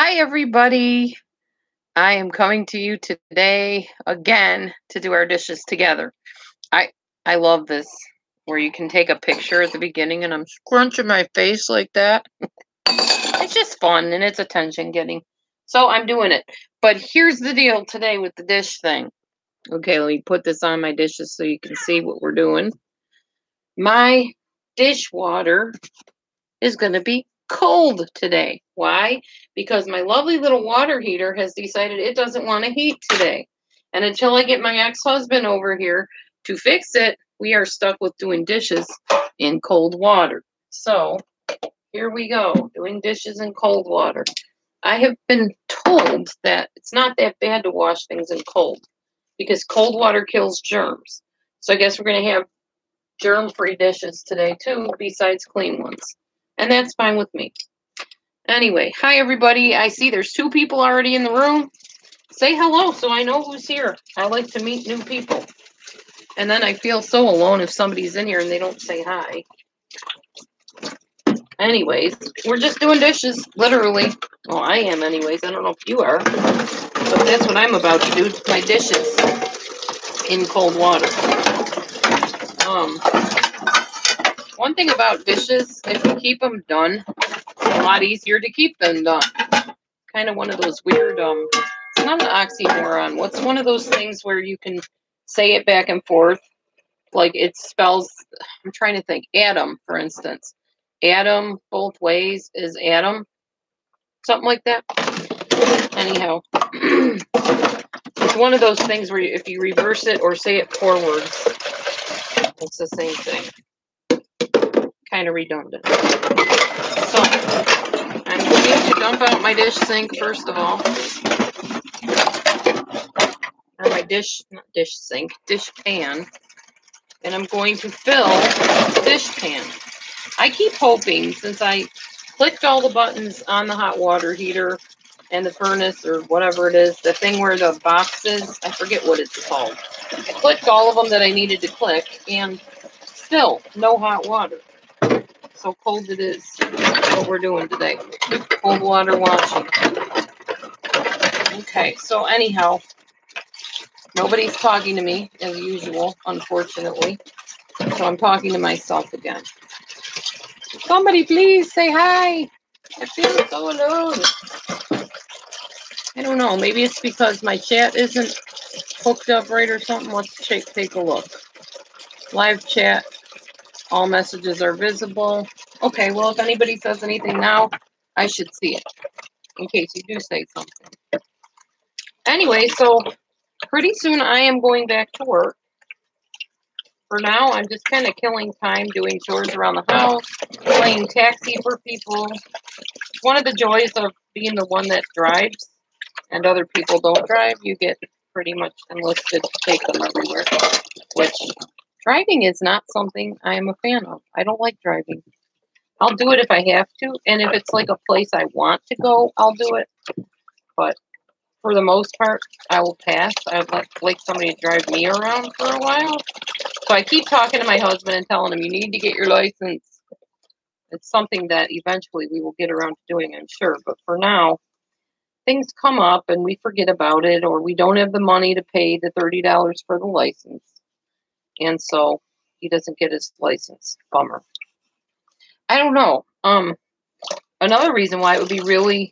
Hi, everybody. I am coming to you today again to do our dishes together. I I love this where you can take a picture at the beginning and I'm scrunching my face like that. It's just fun and it's attention getting. So I'm doing it. But here's the deal today with the dish thing. Okay, let me put this on my dishes so you can see what we're doing. My dishwater is going to be cold today. Why? Because my lovely little water heater has decided it doesn't want to heat today. And until I get my ex husband over here to fix it, we are stuck with doing dishes in cold water. So here we go, doing dishes in cold water. I have been told that it's not that bad to wash things in cold because cold water kills germs. So I guess we're going to have germ-free dishes today too, besides clean ones. And that's fine with me. Anyway, hi everybody. I see there's two people already in the room. Say hello so I know who's here. I like to meet new people. And then I feel so alone if somebody's in here and they don't say hi. Anyways, we're just doing dishes, literally. Well, I am anyways. I don't know if you are. But that's what I'm about to do, my dishes in cold water. One thing about dishes, if you keep them done, it's a lot easier to keep them done. Kind of one of those weird, it's not an oxymoron. What's one of those things where you can say it back and forth? Like it spells, I'm trying to think, Adam, for instance. Adam both ways is Adam. Something like that. Anyhow, it's one of those things where if you reverse it or say it forwards, it's the same thing. Kind of redundant. So, I'm going to dump out my dish sink first of all. Or my dish pan. And I'm going to fill the dish pan. I keep hoping, since I clicked all the buttons on the hot water heater and the furnace or whatever it is, the thing where the box is, I forget what it's called. I clicked all of them that I needed to click, and still no hot water. So cold it is. That's what we're doing today. Cold water washing. Okay, so anyhow, nobody's talking to me as usual, unfortunately. So I'm talking to myself again. Somebody please say hi. I feel so alone. I don't know. Maybe it's because my chat isn't hooked up right or something. Let's take a look. Live chat. All messages are visible. Okay, well, if anybody says anything now, I should see it. In case you do say something. Anyway, so pretty soon I am going back to work. For now, I'm just kind of killing time doing chores around the house, playing taxi for people. One of the joys of being the one that drives and other people don't drive, you get pretty much enlisted to take them everywhere, which driving is not something I am a fan of. I don't like driving. I'll do it if I have to, and if it's like a place I want to go, I'll do it. But for the most part, I will pass. I would like somebody to drive me around for a while. So I keep talking to my husband and telling him, you need to get your license. It's something that eventually we will get around to doing, I'm sure. But for now, things come up and we forget about it, or we don't have the money to pay the $30 for the license. And so he doesn't get his license. Bummer. I don't know. Another reason why it would be really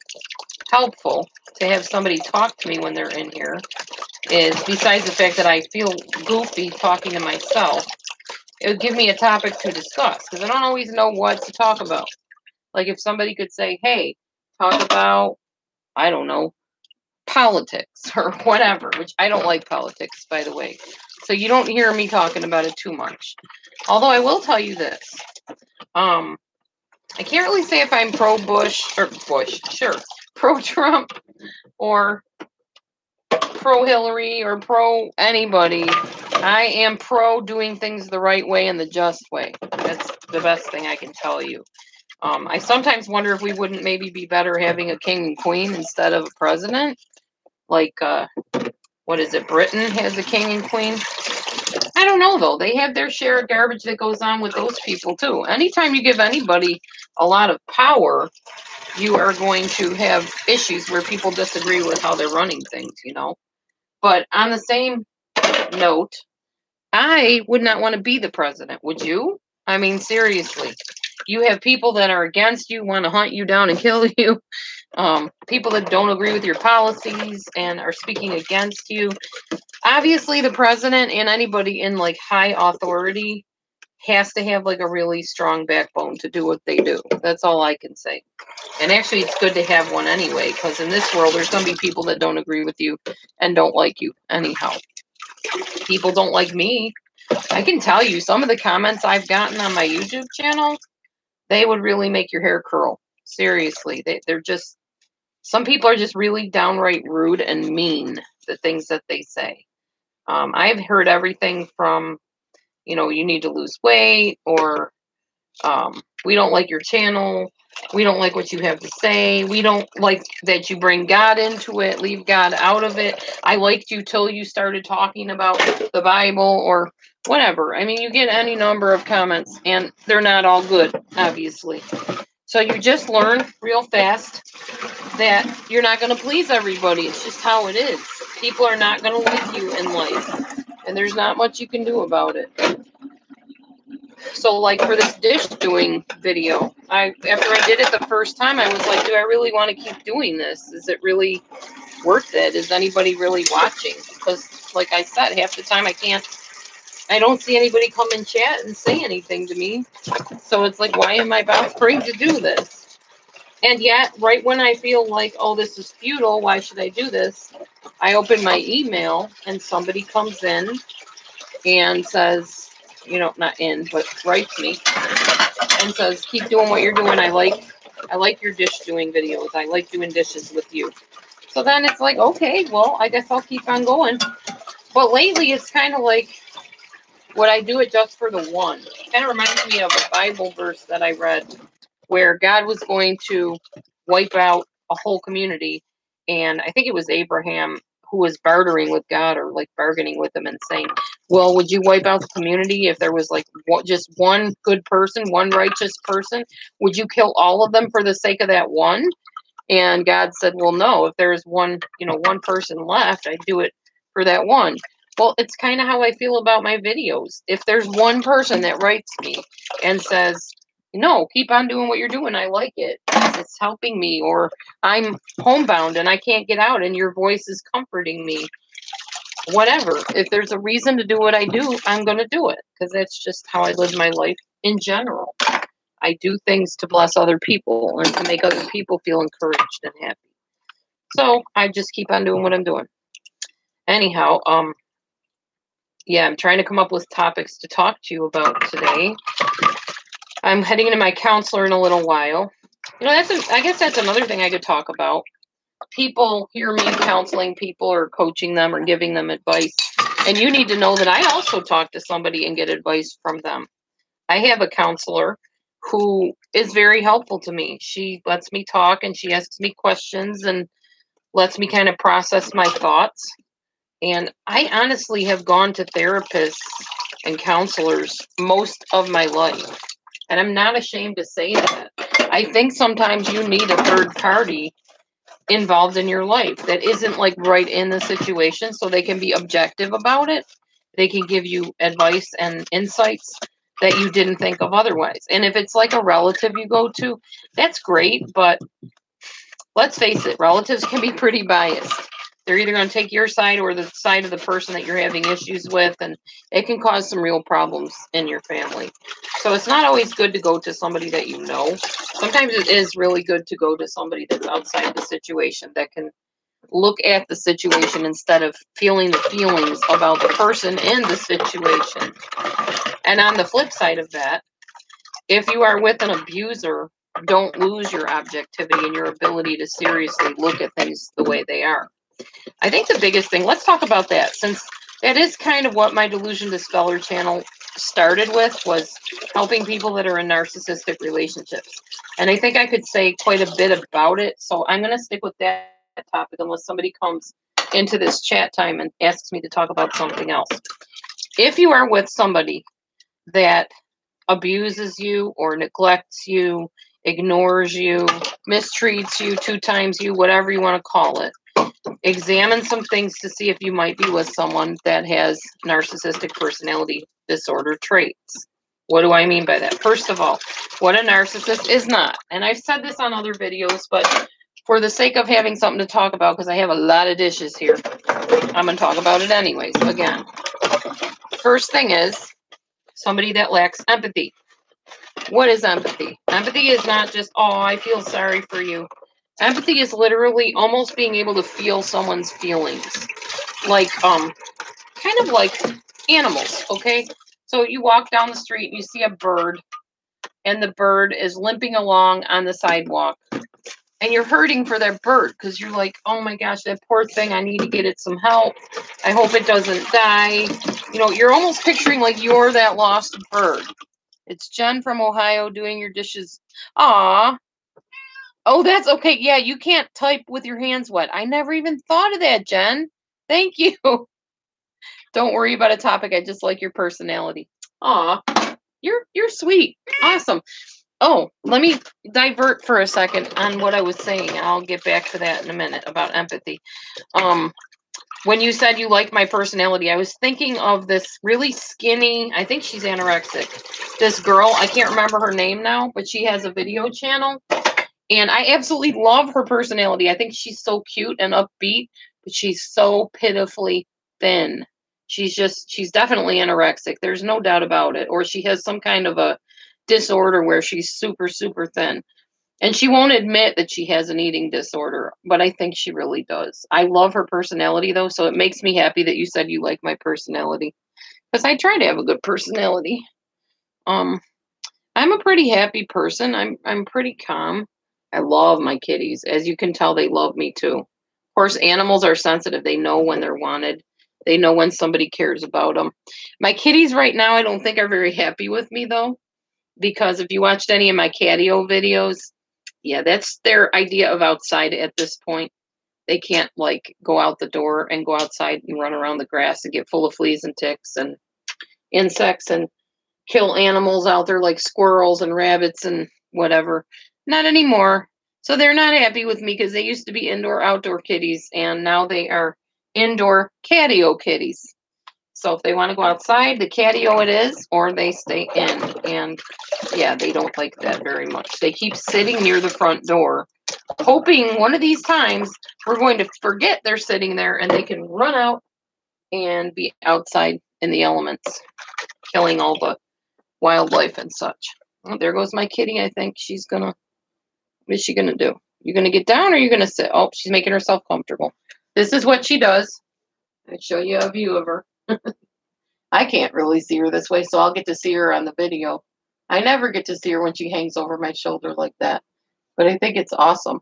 helpful to have somebody talk to me when they're in here is, besides the fact that I feel goofy talking to myself, it would give me a topic to discuss because I don't always know what to talk about. Like if somebody could say, hey, talk about, I don't know, politics or whatever, which I don't like politics, by the way. So you don't hear me talking about it too much. Although I will tell you this. I can't really say if I'm pro-Trump or pro-Hillary or pro-anybody. I am pro doing things the right way and the just way. That's the best thing I can tell you. I sometimes wonder if we wouldn't maybe be better having a king and queen instead of a president. Like, what is it? Britain has a king and queen. I don't know, though. They have their share of garbage that goes on with those people, too. Anytime you give anybody a lot of power, you are going to have issues where people disagree with how they're running things, you know. But on the same note, I would not want to be the president, would you? I mean, seriously. You have people that are against you, want to hunt you down and kill you. People that don't agree with your policies and are speaking against you. Obviously, the president and anybody in like high authority has to have like a really strong backbone to do what they do. That's all I can say. And actually, it's good to have one anyway, because in this world, there's going to be people that don't agree with you and don't like you anyhow. People don't like me. I can tell you some of the comments I've gotten on my YouTube channel, they would really make your hair curl. Seriously, they're just, some people are just really downright rude and mean, the things that they say. I've heard everything from, you know, you need to lose weight, or we don't like your channel. We don't like what you have to say. We don't like that you bring God into it. Leave God out of it. I liked you till you started talking about the Bible or whatever. I mean, you get any number of comments, and they're not all good, obviously. So you just learn real fast that you're not going to please everybody. It's just how it is. People are not going to like you in life, and there's not much you can do about it. So like for this dish doing video, after I did it the first time, I was like, do I really want to keep doing this? Is it really worth it? Is anybody really watching? Because like I said, half the time I don't see anybody come in chat and say anything to me. So it's like, why am I bothering to do this? And yet, right when I feel like, oh, this is futile, why should I do this? I open my email and somebody comes in and says, you know, not in, but writes me and says, keep doing what you're doing. I like your dish doing videos. I like doing dishes with you. So then it's like, okay, well, I guess I'll keep on going. But lately it's kind of like, would I do it just for the one? It kind of reminds me of a Bible verse that I read where God was going to wipe out a whole community. And I think it was Abraham who was bartering with God, or like bargaining with him and saying, well, would you wipe out the community if there was like just one good person, one righteous person? Would you kill all of them for the sake of that one? And God said, well, no, if there's one, one person left, I'd do it for that one. Well, it's kind of how I feel about my videos. If there's one person that writes me and says, no, keep on doing what you're doing, I like it, it's helping me, or I'm homebound and I can't get out and your voice is comforting me, whatever. If there's a reason to do what I do, I'm going to do it, because that's just how I live my life in general. I do things to bless other people and to make other people feel encouraged and happy. So I just keep on doing what I'm doing. Anyhow, yeah, I'm trying to come up with topics to talk to you about today. I'm heading into my counselor in a little while. I guess that's another thing I could talk about. People hear me counseling people or coaching them or giving them advice. And you need to know that I also talk to somebody and get advice from them. I have a counselor who is very helpful to me. She lets me talk and she asks me questions and lets me kind of process my thoughts. And I honestly have gone to therapists and counselors most of my life. And I'm not ashamed to say that. I think sometimes you need a third party involved in your life that isn't like right in the situation, so they can be objective about it. They can give you advice and insights that you didn't think of otherwise. And if it's like a relative you go to, that's great, but let's face it, relatives can be pretty biased. They're either going to take your side or the side of the person that you're having issues with, and it can cause some real problems in your family. So it's not always good to go to somebody that you know. Sometimes it is really good to go to somebody that's outside the situation, that can look at the situation instead of feeling the feelings about the person in the situation. And on the flip side of that, if you are with an abuser, don't lose your objectivity and your ability to seriously look at things the way they are. I think the biggest thing, let's talk about that, since that is kind of what my Delusion Dispeller channel started with, was helping people that are in narcissistic relationships. And I think I could say quite a bit about it. So I'm going to stick with that topic unless somebody comes into this chat time and asks me to talk about something else. If you are with somebody that abuses you or neglects you, ignores you, mistreats you, 2 times you, whatever you want to call it. Examine some things to see if you might be with someone that has narcissistic personality disorder traits. What do I mean by that? First of all, what a narcissist is not. And I've said this on other videos, but for the sake of having something to talk about, because I have a lot of dishes here, I'm going to talk about it anyways. Again, first thing is somebody that lacks empathy. What is empathy? Empathy is not just, oh, I feel sorry for you. Empathy is literally almost being able to feel someone's feelings. Like, kind of like animals, okay? So you walk down the street and you see a bird, and the bird is limping along on the sidewalk. And you're hurting for that bird because you're like, oh my gosh, that poor thing, I need to get it some help. I hope it doesn't die. You know, you're almost picturing like you're that lost bird. It's Jen from Ohio doing your dishes. Aw. Oh, that's okay. Yeah, you can't type with your hands wet. I never even thought of that, Jen. Thank you. Don't worry about a topic. I just like your personality. Aw, you're sweet. Awesome. Oh, let me divert for a second on what I was saying. I'll get back to that in a minute about empathy. When you said you like my personality, I was thinking of this really skinny, I think she's anorexic, this girl. I can't remember her name now, but she has a video channel. And I absolutely love her personality. I think she's so cute and upbeat, but she's so pitifully thin. She's definitely anorexic. There's no doubt about it. Or she has some kind of a disorder where she's super, super thin. And she won't admit that she has an eating disorder, but I think she really does. I love her personality, though, so it makes me happy that you said you like my personality. Because I try to have a good personality. I'm a pretty happy person. I'm pretty calm. I love my kitties. As you can tell, they love me too. Of course, animals are sensitive. They know when they're wanted. They know when somebody cares about them. My kitties right now, I don't think are very happy with me though, because if you watched any of my catio videos, yeah, that's their idea of outside at this point. They can't like go out the door and go outside and run around the grass and get full of fleas and ticks and insects and kill animals out there like squirrels and rabbits and whatever. Not anymore. So they're not happy with me because they used to be indoor outdoor kitties and now they are indoor catio kitties. So if they want to go outside, the catio it is, or they stay in. And yeah, they don't like that very much. They keep sitting near the front door, hoping one of these times we're going to forget they're sitting there and they can run out and be outside in the elements, killing all the wildlife and such. Oh, there goes my kitty. I think she's gonna. What is she gonna do? You gonna get down or you gonna sit? Oh, she's making herself comfortable. This is what she does. I'll show you a view of her. I can't really see her this way, so I'll get to see her on the video. I never get to see her when she hangs over my shoulder like that, but I think it's awesome.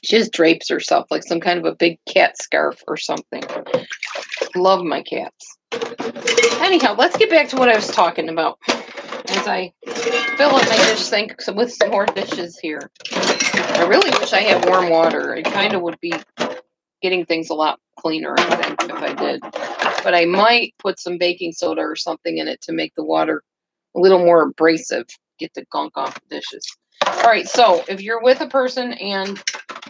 She just drapes herself like some kind of a big cat scarf or something. Love my cats. Anyhow, let's get back to what I was talking about as I fill up my dish sink with some more dishes here. I really wish I had warm water. It kind of would be getting things a lot cleaner, I think, if I did. But I might put some baking soda or something in it to make the water a little more abrasive, get the gunk off the dishes. All right, so if you're with a person and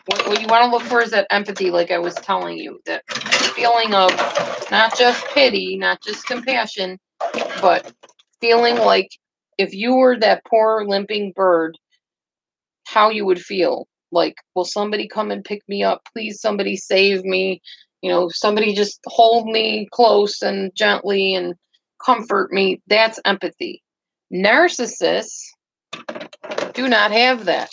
what you want to look for is that empathy, like I was telling you, that feeling of not just pity, not just compassion, but feeling like if you were that poor limping bird, how you would feel. Like, will somebody come and pick me up? Please, somebody save me. You know, somebody just hold me close and gently and comfort me. That's empathy. Narcissists do not have that.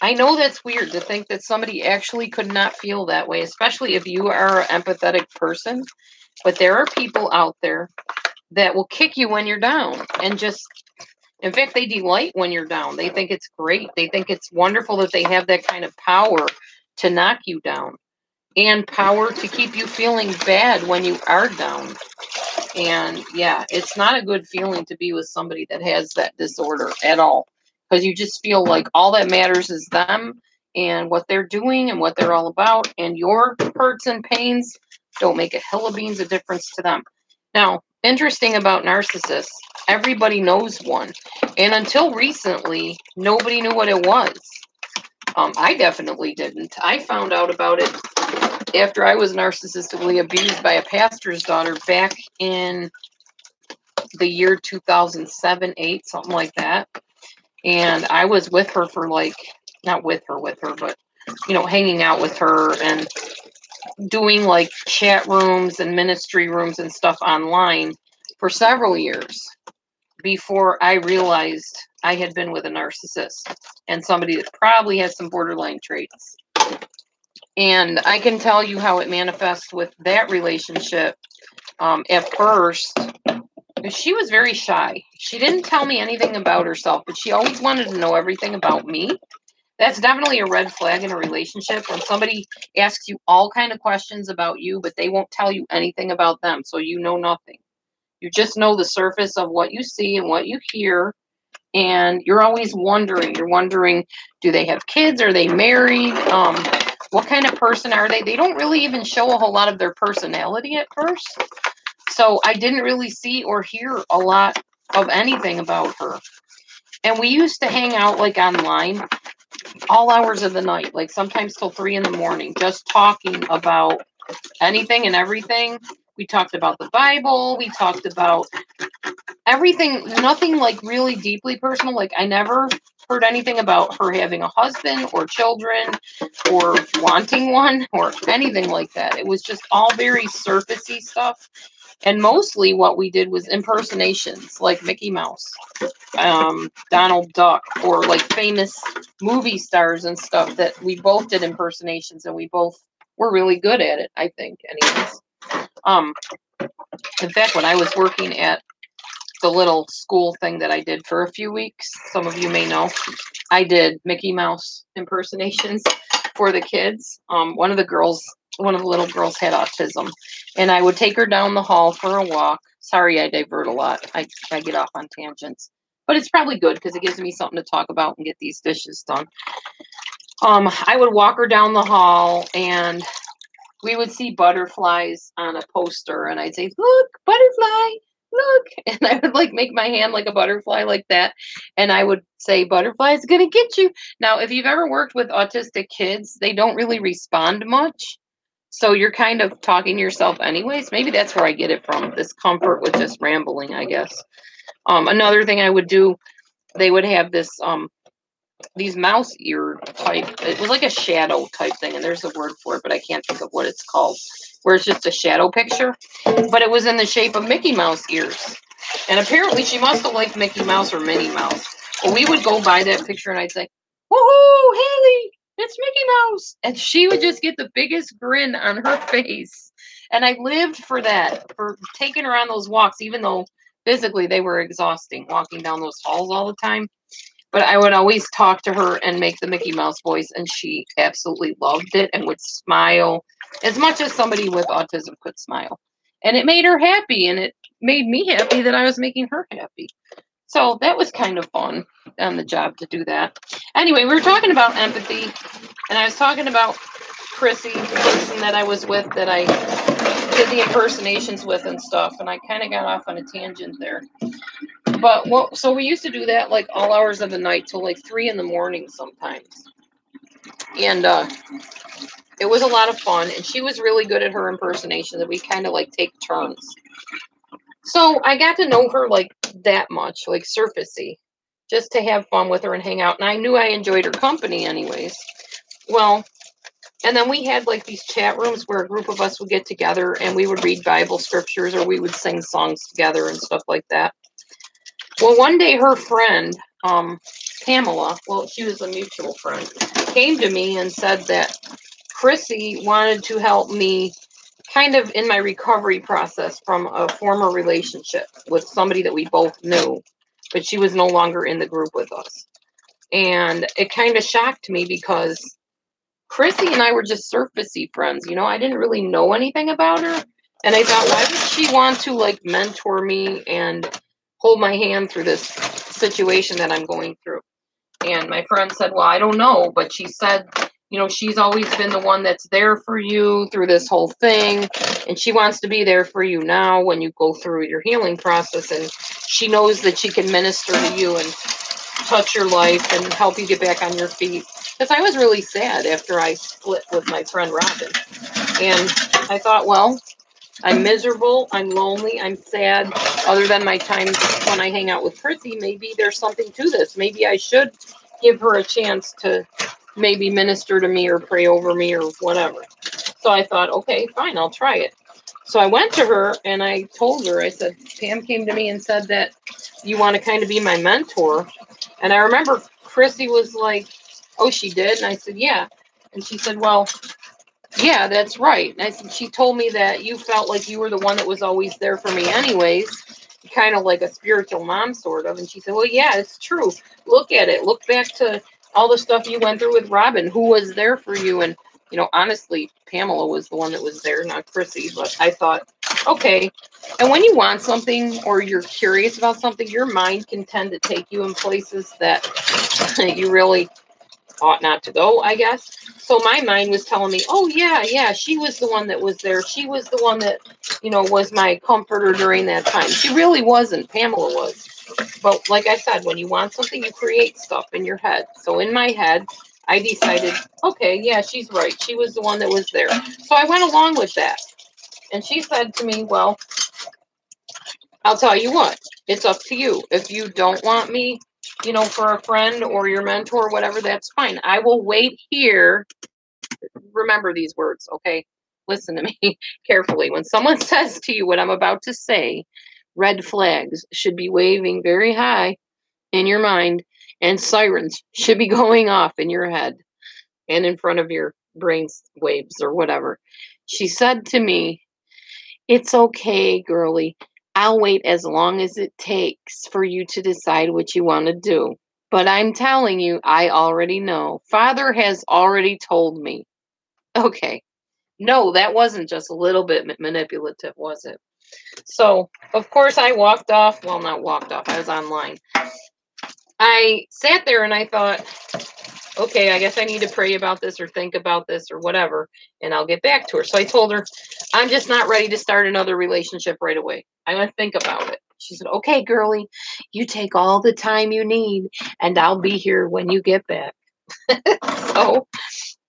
I know that's weird to think that somebody actually could not feel that way, especially if you are an empathetic person. But there are people out there that will kick you when you're down and just, in fact, they delight when you're down. They think it's great. They think it's wonderful that they have that kind of power to knock you down and power to keep you feeling bad when you are down. And yeah, it's not a good feeling to be with somebody that has that disorder at all, because you just feel like all that matters is them and what they're doing and what they're all about, and your hurts and pains don't make a hill of beans of difference to them. Now, interesting about narcissists. Everybody knows one. And until recently, nobody knew what it was. I definitely didn't. I found out about it after I was narcissistically abused by a pastor's daughter back in the year 2007, 8, something like that. And I was with her for like, not with her, but, hanging out with her and doing like chat rooms and ministry rooms and stuff online for several years before I realized I had been with a narcissist and somebody that probably has some borderline traits. And I can tell you how it manifests with that relationship. At first, she was very shy. She didn't tell me anything about herself, but she always wanted to know everything about me. That's definitely a red flag in a relationship when somebody asks you all kind of questions about you, but they won't tell you anything about them. So you know nothing. You just know the surface of what you see and what you hear. And you're always wondering. You're wondering, do they have kids? Are they married? What kind of person are they? They don't really even show a whole lot of their personality at first. So I didn't really see or hear a lot of anything about her. And we used to hang out like online all hours of the night, like sometimes till 3 a.m, just talking about anything and everything. We talked about the Bible. We talked about everything, nothing like really deeply personal. Like I never heard anything about her having a husband or children or wanting one or anything like that. It was just all very surfacey stuff. And mostly what we did was impersonations like Mickey Mouse, Donald Duck, or like famous movie stars and stuff that we both did impersonations and we both were really good at it, I think, anyways. In fact, when I was working at the little school thing that I did for a few weeks, some of you may know, I did Mickey Mouse impersonations for the kids. One of the little girls had autism, and I would take her down the hall for a walk. Sorry, I divert a lot. I get off on tangents, but it's probably good because it gives me something to talk about and get these dishes done. I would walk her down the hall, and we would see butterflies on a poster, and I'd say, "Look, butterfly, look," and I would like make my hand like a butterfly like that, and I would say, "Butterfly's gonna get you." Now, if you've ever worked with autistic kids, they don't really respond much. So you're kind of talking to yourself anyways. Maybe that's where I get it from, this comfort with just rambling, I guess. Another thing I would do, they would have this these mouse ear type. It was like a shadow type thing, and there's a word for it, but I can't think of what it's called, where it's just a shadow picture. But it was in the shape of Mickey Mouse ears. And apparently she must have liked Mickey Mouse or Minnie Mouse. Well, we would go by that picture and I'd say, "Woohoo, Haley, it's Mickey Mouse." And she would just get the biggest grin on her face. And I lived for that, for taking her on those walks, even though physically they were exhausting, walking down those halls all the time. But I would always talk to her and make the Mickey Mouse voice, and she absolutely loved it and would smile as much as somebody with autism could smile. And it made her happy, and it made me happy that I was making her happy. So that was kind of fun on the job to do that. Anyway, we were talking about empathy, and I was talking about Chrissy, the person that I was with that I did the impersonations with and stuff, and I kind of got off on a tangent there. But so we used to do that like all hours of the night till like 3 a.m. sometimes. And it was a lot of fun. And she was really good at her impersonation that we kind of like take turns. So I got to know her like that much, like surfacey, just to have fun with her and hang out. And I knew I enjoyed her company anyways. Well, and then we had like these chat rooms where a group of us would get together and we would read Bible scriptures or we would sing songs together and stuff like that. Well, one day her friend, Pamela, well, she was a mutual friend, came to me and said that Chrissy wanted to help me kind of in my recovery process from a former relationship with somebody that we both knew, but she was no longer in the group with us. And it kind of shocked me because Chrissy and I were just surfacey friends. I didn't really know anything about her. And I thought, why would she want to like mentor me and hold my hand through this situation that I'm going through? And my friend said, well, I don't know, but she said, she's always been the one that's there for you through this whole thing. And she wants to be there for you now when you go through your healing process. And she knows that she can minister to you and touch your life and help you get back on your feet. Because I was really sad after I split with my friend Robin. And I thought, well, I'm miserable, I'm lonely, I'm sad. Other than my times when I hang out with Chrissy, maybe there's something to this. Maybe I should give her a chance to maybe minister to me or pray over me or whatever. So I thought, okay, fine, I'll try it. So I went to her and I told her, I said, Pam came to me and said that you want to kind of be my mentor. And I remember Chrissy was like, oh, she did? And I said, yeah. And she said, well, yeah, that's right. And I said, she told me that you felt like you were the one that was always there for me anyways, kind of like a spiritual mom, sort of. And she said, well, yeah, it's true. Look at it. Look back to all the stuff you went through with Robin. Who was there for you? And, honestly, Pamela was the one that was there, not Chrissy. But I thought, okay. And when you want something or you're curious about something, your mind can tend to take you in places that you really ought not to go, I guess. So my mind was telling me, oh, yeah, she was the one that was there. She was the one that, was my comforter during that time. She really wasn't. Pamela was. But like I said, when you want something, you create stuff in your head. So in my head, I decided, okay, yeah, she's right. She was the one that was there. So I went along with that. And she said to me, well, I'll tell you what, it's up to you. If you don't want me, for a friend or your mentor or whatever, that's fine. I will wait here. Remember these words, okay? Listen to me carefully. When someone says to you what I'm about to say, red flags should be waving very high in your mind, and sirens should be going off in your head and in front of your brain waves or whatever. She said to me, it's okay, girly. I'll wait as long as it takes for you to decide what you want to do. But I'm telling you, I already know. Father has already told me. Okay. No, that wasn't just a little bit manipulative, was it? So, of course, I walked off. Well, not walked off. I was online. I sat there and I thought, okay, I guess I need to pray about this or think about this or whatever, and I'll get back to her. So I told her, I'm just not ready to start another relationship right away. I'm going to think about it. She said, okay, girly, you take all the time you need, and I'll be here when you get back. So,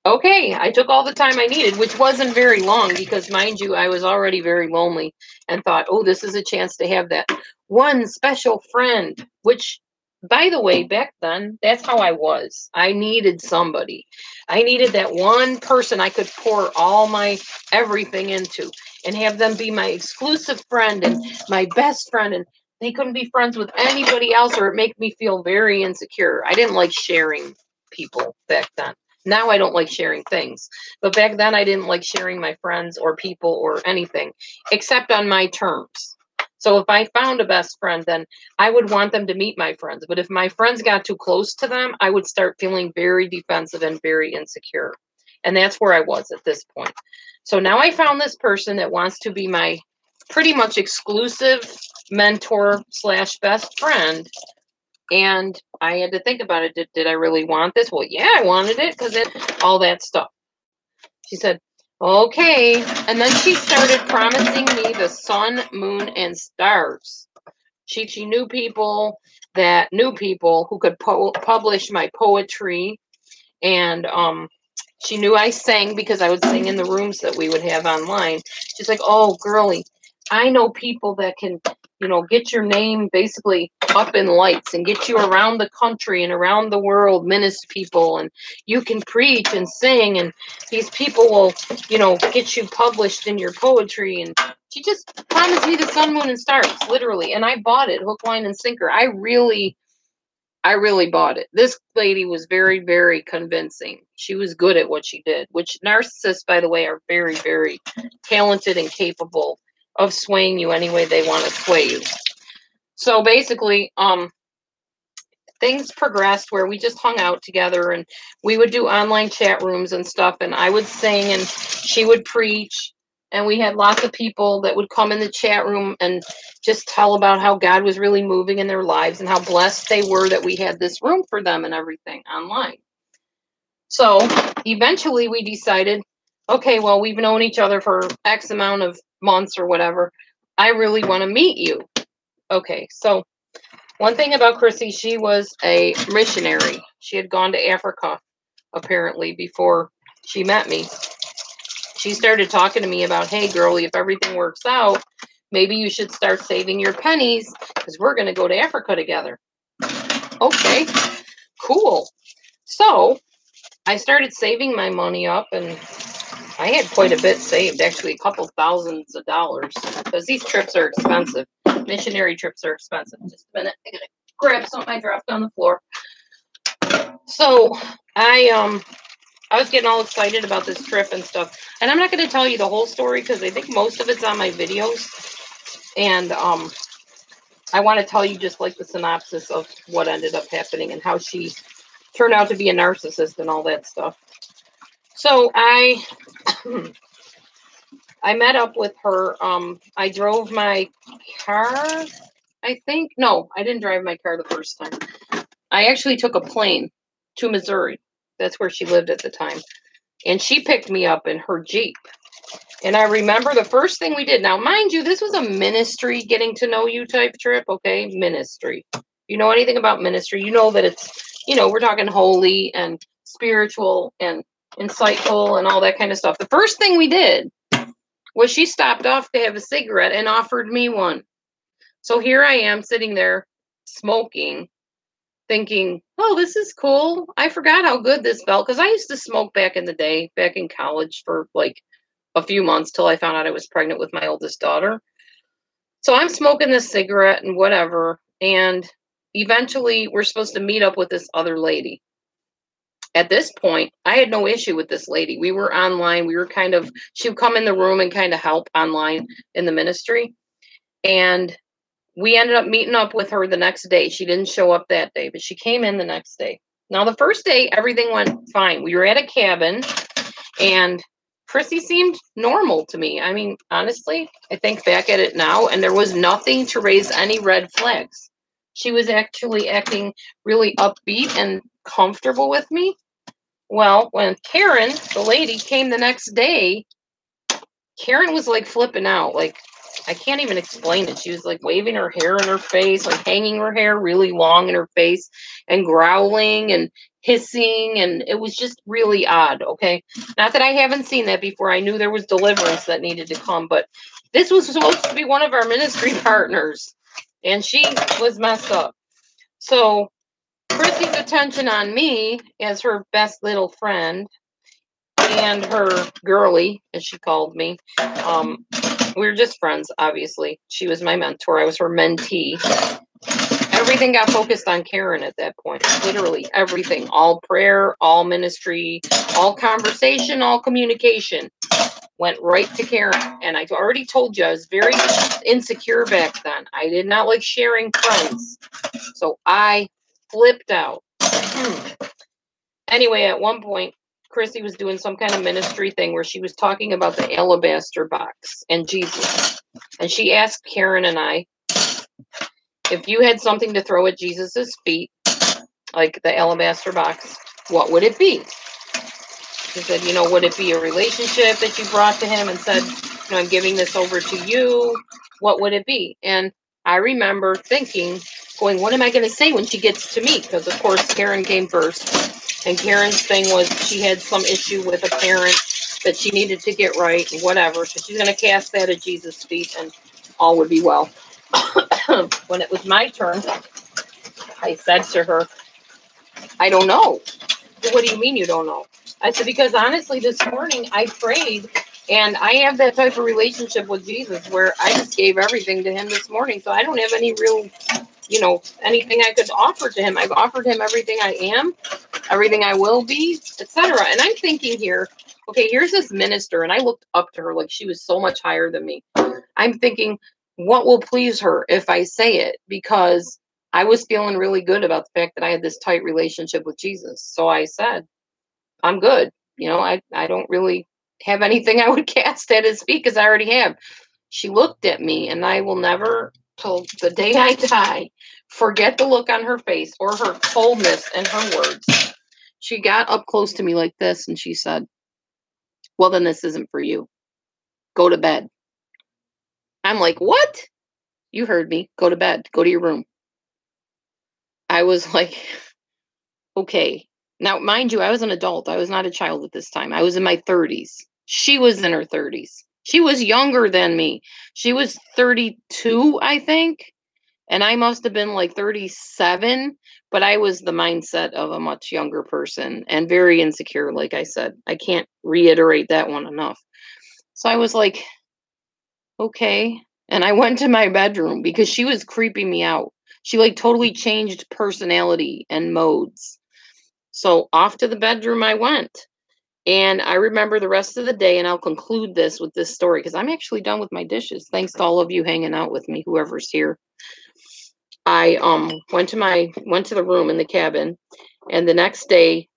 okay, I took all the time I needed, which wasn't very long because, mind you, I was already very lonely and thought, oh, this is a chance to have that one special friend, which, by the way, back then, that's how I was. I needed somebody. I needed that one person I could pour all my everything into and have them be my exclusive friend and my best friend. And they couldn't be friends with anybody else or it make me feel very insecure. I didn't like sharing people back then. Now I don't like sharing things. But back then I didn't like sharing my friends or people or anything except on my terms. So if I found a best friend, then I would want them to meet my friends. But if my friends got too close to them, I would start feeling very defensive and very insecure. And that's where I was at this point. So now I found this person that wants to be my pretty much exclusive mentor slash best friend. And I had to think about it. Did I really want this? Well, yeah, I wanted it because all that stuff. She said, okay. And then she started promising me the sun, moon, and stars. She knew people who could publish my poetry. And she knew I sang because I would sing in the rooms that we would have online. She's like, oh, girly, I know people that can, get your name basically up in lights and get you around the country and around the world, minister people, and you can preach and sing, and these people will, get you published in your poetry. And she just promised me the sun, moon, and stars, literally. And I bought it, hook, line, and sinker. I really bought it. This lady was very, very convincing. She was good at what she did, which narcissists, by the way, are very, very talented and capable of swaying you any way they want to sway you. So basically, things progressed where we just hung out together and we would do online chat rooms and stuff, and I would sing and she would preach. And we had lots of people that would come in the chat room and just tell about how God was really moving in their lives and how blessed they were that we had this room for them and everything online. So eventually we decided, okay, well, we've known each other for X amount of months or whatever. I really want to meet you. Okay, so one thing about Chrissy, she was a missionary. She had gone to Africa, apparently, before she met me. She started talking to me about, hey, girlie, if everything works out, maybe you should start saving your pennies because we're going to go to Africa together. Okay, cool. So I started saving my money up, and I had quite a bit saved, actually a couple thousands of dollars, because these trips are expensive. Missionary trips are expensive. Just a minute, I gotta grab something I dropped on the floor. So I was getting all excited about this trip and stuff, and I'm not going to tell you the whole story because I think most of it's on my videos, and I want to tell you just like the synopsis of what ended up happening and how she turned out to be a narcissist and all that stuff. So I met up with her. I drove my car, I think. No, I didn't drive my car the first time. I actually took a plane to Missouri. That's where she lived at the time. And she picked me up in her Jeep. And I remember the first thing we did. Now, mind you, this was a ministry getting to know you type trip, okay? Ministry. You know anything about ministry? You know that it's, we're talking holy and spiritual and insightful and all that kind of stuff. The first thing we did was she stopped off to have a cigarette and offered me one. So here I am sitting there smoking, thinking, oh, this is cool. I forgot how good this felt because I used to smoke back in the day, back in college for like a few months till I found out I was pregnant with my oldest daughter. So I'm smoking this cigarette and whatever. And eventually we're supposed to meet up with this other lady. At this point, I had no issue with this lady. We were online. We were she would come in the room and kind of help online in the ministry. And we ended up meeting up with her the next day. She didn't show up that day, but she came in the next day. Now, the first day, everything went fine. We were at a cabin, and Chrissy seemed normal to me. I mean, honestly, I think back at it now, and there was nothing to raise any red flags. She was actually acting really upbeat and comfortable with me. Well, when Karen, the lady, came the next day, Karen was like flipping out. Like, I can't even explain it. She was like waving her hair in her face, like hanging her hair really long in her face and growling and hissing. And it was just really odd. Okay. Not that I haven't seen that before. I knew there was deliverance that needed to come, but this was supposed to be one of our ministry partners, and she was messed up. So Chrissy's attention on me as her best little friend and her girlie, as she called me. We were just friends, obviously. She was my mentor. I was her mentee. Everything got focused on Karen at that point. Literally everything. All prayer, all ministry, all conversation, all communication went right to Karen. And I already told you I was very insecure back then. I did not like sharing friends. So I flipped out. Anyway, at one point, Chrissy was doing some kind of ministry thing where she was talking about the alabaster box and Jesus. And she asked Karen and I, if you had something to throw at Jesus's feet, like the alabaster box, what would it be? She said, would it be a relationship that you brought to him and said, I'm giving this over to you? What would it be? And I remember thinking, going, what am I going to say when she gets to me? Because, of course, Karen came first. And Karen's thing was she had some issue with a parent that she needed to get right and whatever. So she's going to cast that at Jesus' feet and all would be well. When it was my turn, I said to her, I don't know. What do you mean you don't know? I said, because honestly, this morning I prayed and I have that type of relationship with Jesus where I just gave everything to him this morning. So I don't have any real, anything I could offer to him. I've offered him everything I am, everything I will be, etc. And I'm thinking here, okay, here's this minister. And I looked up to her like she was so much higher than me. I'm thinking, what will please her if I say it? Because I was feeling really good about the fact that I had this tight relationship with Jesus. So I said, I'm good. I don't really have anything I would cast at his feet because I already have. She looked at me, and I will never, till the day I die, forget the look on her face or her coldness and her words. she got up close to me like this and she said, well, then this isn't for you. Go to bed. I'm like, what? You heard me. Go to bed. Go to your room. I was like, okay. Now, mind you, I was an adult. I was not a child at this time. I was in my 30s. She was in her 30s. She was younger than me. She was 32, I think. And I must have been like 37, but I was the mindset of a much younger person and very insecure, like I said. I can't reiterate that one enough. So I was like, okay. And I went to my bedroom because she was creeping me out. She like totally changed personality and modes. So off to the bedroom I went. And I remember the rest of the day, and I'll conclude this with this story because I'm actually done with my dishes. Thanks to all of you hanging out with me, whoever's here. I went to the room in the cabin, and the next day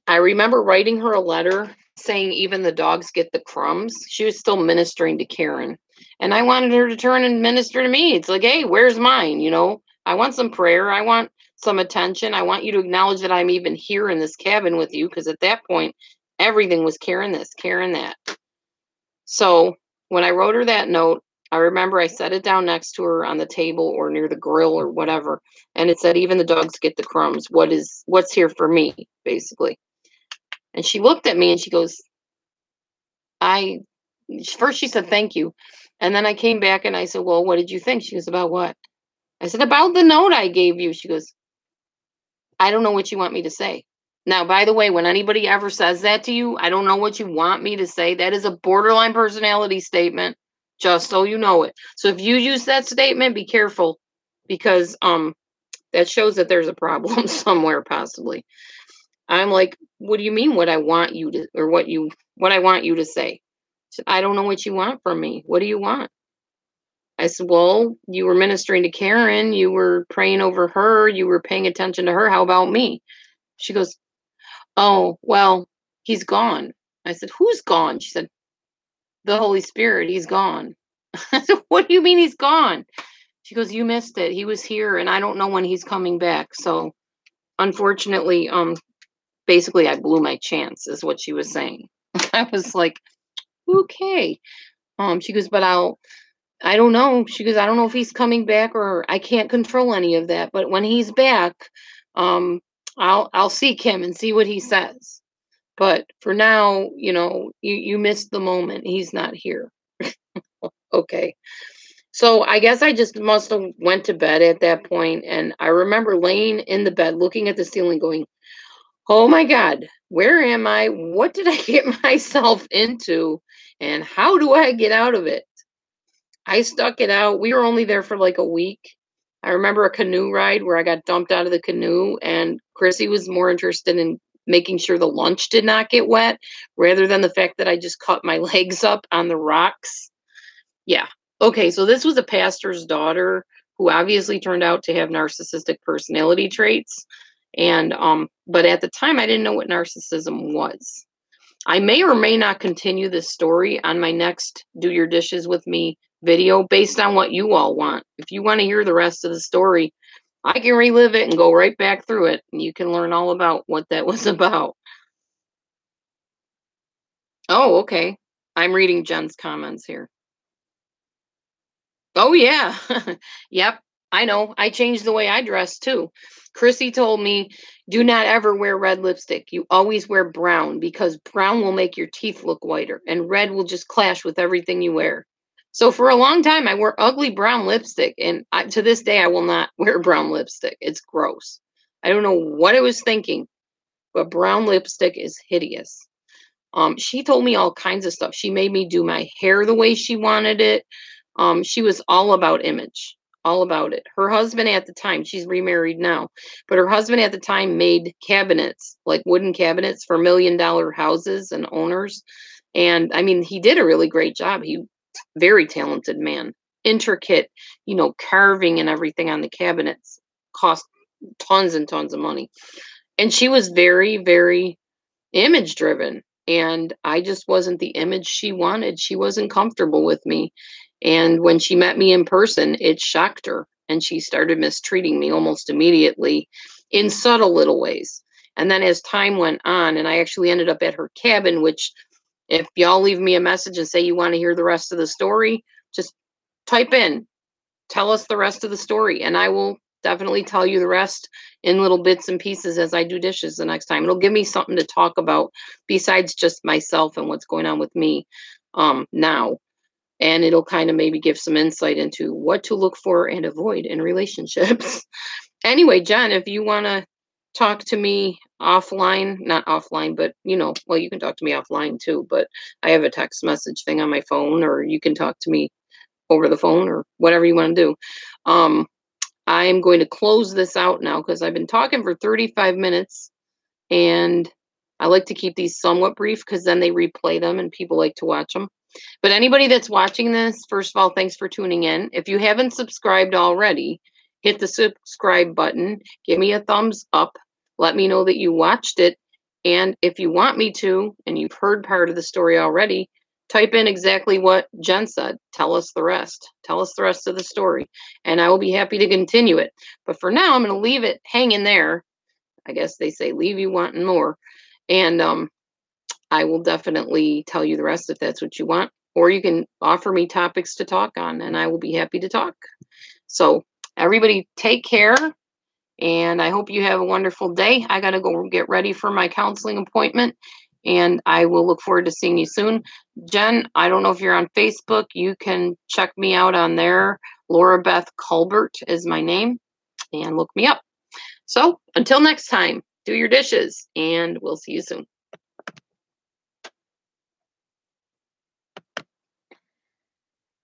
I remember writing her a letter saying even the dogs get the crumbs. She was still ministering to Karen. And I wanted her to turn and minister to me. It's like, hey, where's mine? I want some prayer. I want some attention. I want you to acknowledge that I'm even here in this cabin with you. Because at that point, everything was Karen this, Karen that. So when I wrote her that note, I remember I set it down next to her on the table or near the grill or whatever. And it said, even the dogs get the crumbs. What's here for me, basically. And she looked at me and she goes, first she said, thank you. And then I came back and I said, well, what did you think? She goes, about what? I said, about the note I gave you. She goes, I don't know what you want me to say. Now, by the way, when anybody ever says that to you, I don't know what you want me to say. That is a borderline personality statement, just so you know it. So if you use that statement, be careful because that shows that there's a problem somewhere possibly. I'm like, what do you mean what I want you to or what I want you to say? She said, I don't know what you want from me. What do you want? I said, well, you were ministering to Karen, you were praying over her, you were paying attention to her. How about me? She goes, oh, well, he's gone. I said, who's gone? She said, the Holy Spirit, he's gone. I said, what do you mean he's gone? She goes, you missed it. He was here and I don't know when he's coming back. So unfortunately, basically I blew my chance is what she was saying. I was like, okay. She goes, but I don't know. She goes, I don't know if he's coming back or I can't control any of that. But when he's back, um, I'll seek him and see what he says. But for now, you missed the moment. He's not here. Okay. So I guess I just must have went to bed at that point, and I remember laying in the bed looking at the ceiling going, oh my God, where am I? What did I get myself into? And how do I get out of it? I stuck it out. We were only there for like a week. I remember a canoe ride where I got dumped out of the canoe, and Chrissy was more interested in making sure the lunch did not get wet rather than the fact that I just cut my legs up on the rocks. Yeah. Okay, so this was a pastor's daughter who obviously turned out to have narcissistic personality traits. And but at the time I didn't know what narcissism was. I may or may not continue this story on my next Do Your Dishes with Me video based on what you all want. If you want to hear the rest of the story, I can relive it and go right back through it and you can learn all about what that was about. Oh, okay. I'm reading Jen's comments here. Oh yeah. Yep. I know. I changed the way I dress too. Chrissy told me, do not ever wear red lipstick. You always wear brown because brown will make your teeth look whiter and red will just clash with everything you wear. So for a long time, I wore ugly brown lipstick. And to this day, I will not wear brown lipstick. It's gross. I don't know what I was thinking, but brown lipstick is hideous. She told me all kinds of stuff. She made me do my hair the way she wanted it. She was all about image, all about it. Her husband at the time, she's remarried now, but her husband at the time made cabinets, like wooden cabinets for $1 million houses and owners. And I mean, he did a really great job. He very talented man, intricate, carving and everything on the cabinets cost tons and tons of money. And she was very, very image driven. And I just wasn't the image she wanted. She wasn't comfortable with me. And when she met me in person, it shocked her. And she started mistreating me almost immediately in subtle little ways. And then as time went on, and I actually ended up at her cabin, which if y'all leave me a message and say you want to hear the rest of the story, just type in, tell us the rest of the story, and I will definitely tell you the rest in little bits and pieces as I do dishes the next time. It'll give me something to talk about besides just myself and what's going on with me now. And it'll kind of maybe give some insight into what to look for and avoid in relationships. Anyway, Jen, if you want to talk to me offline, not offline, but well, you can talk to me offline too, but I have a text message thing on my phone, or you can talk to me over the phone or whatever you want to do. I am going to close this out now because I've been talking for 35 minutes, and I like to keep these somewhat brief because then they replay them and people like to watch them. But anybody that's watching this, first of all, thanks for tuning in. If you haven't subscribed already, hit the subscribe button, give me a thumbs up, let me know that you watched it. And if you want me to, and you've heard part of the story already, type in exactly what Jen said. Tell us the rest. Tell us the rest of the story, and I will be happy to continue it. But for now, I'm going to leave it hanging there. I guess they say leave you wanting more. And I will definitely tell you the rest if that's what you want. Or you can offer me topics to talk on, and I will be happy to talk. So everybody take care, and I hope you have a wonderful day. I got to go get ready for my counseling appointment, and I will look forward to seeing you soon. Jen, I don't know if you're on Facebook. You can check me out on there. Laura Beth Culbert is my name, and look me up. So until next time, do your dishes, and we'll see you soon.